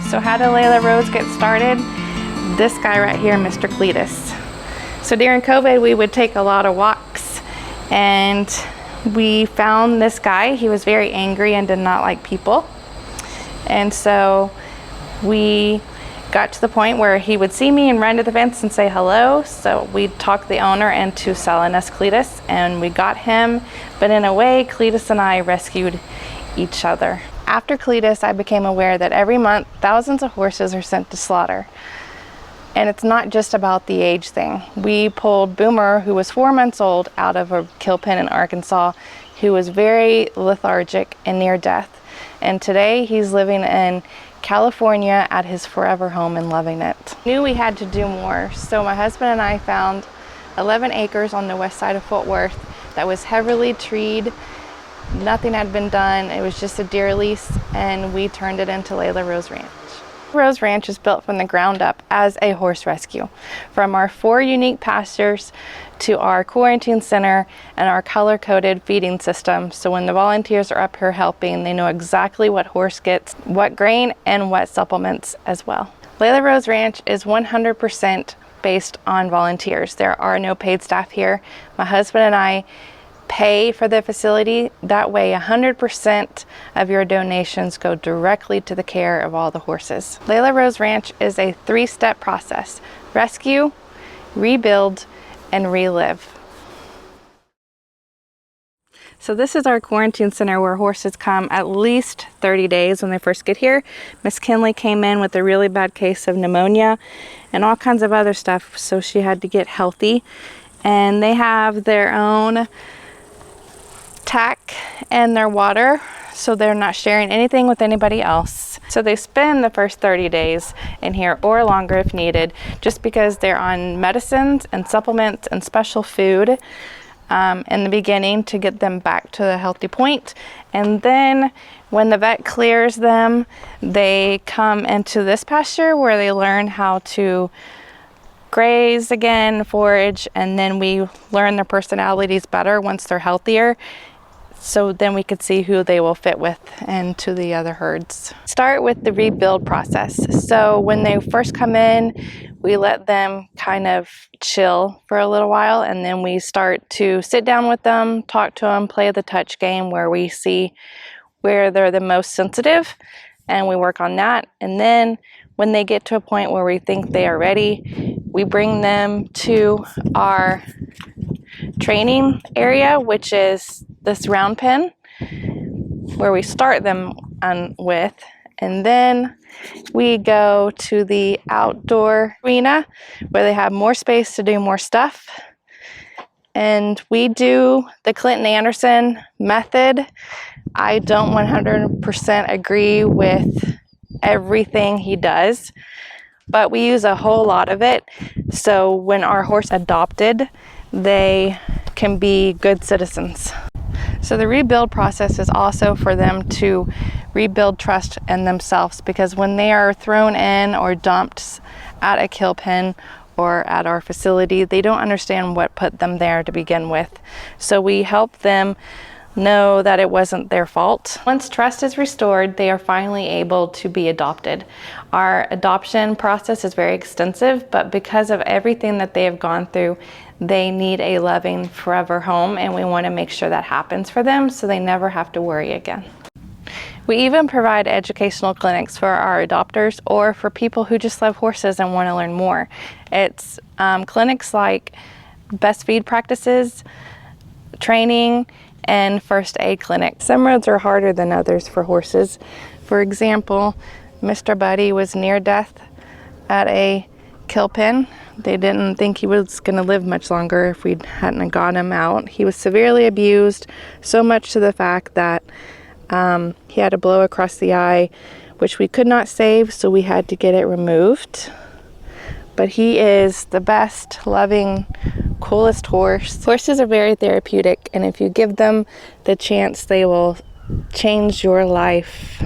So how did Layla Rose get started? This guy right here, Mr. Cletus. So during COVID, we would take a lot of walks, and we found this guy. He was very angry and did not like people. And so we got to the point where he would see me and run to the fence and say hello. So we talked the owner into selling us Cletus, and we got him. But in a way, Cletus and I rescued each other. After Cletus, I became aware that every month, thousands of horses are sent to slaughter. And it's not just about the age thing. We pulled Boomer, who was 4 months old, out of a kill pen in Arkansas, who was very lethargic and near death. And today he's living in California at his forever home and loving it. We knew we had to do more, so my husband and I found 11 acres on the west side of Fort Worth that was heavily treed. Nothing had been done. It was just a deer lease, and we turned it into Layla Rose Ranch. Rose Ranch is built from the ground up as a horse rescue. From our 4 unique pastures to our quarantine center and our color-coded feeding system. So when the volunteers are up here helping, they know exactly what horse gets, what grain, and what supplements as well. Layla Rose Ranch is 100% based on volunteers. There are no paid staff here. My husband and I pay for the facility. That way 100% of your donations go directly to the care of all the horses. Layla Rose Ranch is a 3-step process: rescue, rebuild, and relive. So this is our quarantine center where horses come at least 30 days when they first get here. Miss Kinley came in with a really bad case of pneumonia and all kinds of other stuff, so she had to get healthy. And they have their own tack and their water, so they're not sharing anything with anybody else. So they spend the first 30 days in here or longer if needed, just because they're on medicines and supplements and special food in the beginning to get them back to the healthy point. And then when the vet clears them, they come into this pasture where they learn how to graze again, forage, and then we learn their personalities better once they're healthier. So then we could see who they will fit with and to the other herds. Start with the rebuild process. So when they first come in, we let them kind of chill for a little while, and then we start to sit down with them, talk to them, play the touch game where we see where they're the most sensitive, and we work on that. And then when they get to a point where we think they are ready, we bring them to our training area, which is this round pen where we start them with, and then we go to the outdoor arena where they have more space to do more stuff. And we do the Clinton Anderson method. I don't 100% agree with everything he does, but we use a whole lot of it. So when our horse adopted, they can be good citizens. So the rebuild process is also for them to rebuild trust in themselves, because when they are thrown in or dumped at a kill pen or at our facility, they don't understand what put them there to begin with. So we help them know that it wasn't their fault. Once trust is restored, they are finally able to be adopted. Our adoption process is very extensive, but because of everything that they have gone through, they need a loving forever home, and we want to make sure that happens for them so they never have to worry again. We even provide educational clinics for our adopters or for people who just love horses and want to learn more. It's clinics like best feed practices, training, and first aid clinics. Some roads are harder than others for horses. For example, Mr. Buddy was near death at a kill pen. They didn't think he was going to live much longer if we hadn't got him out. He was severely abused, so much to the fact that he had a blow across the eye, which we could not save, so we had to get it removed. But he is the best, loving, coolest horse. Horses are very therapeutic, and if you give them the chance, they will change your life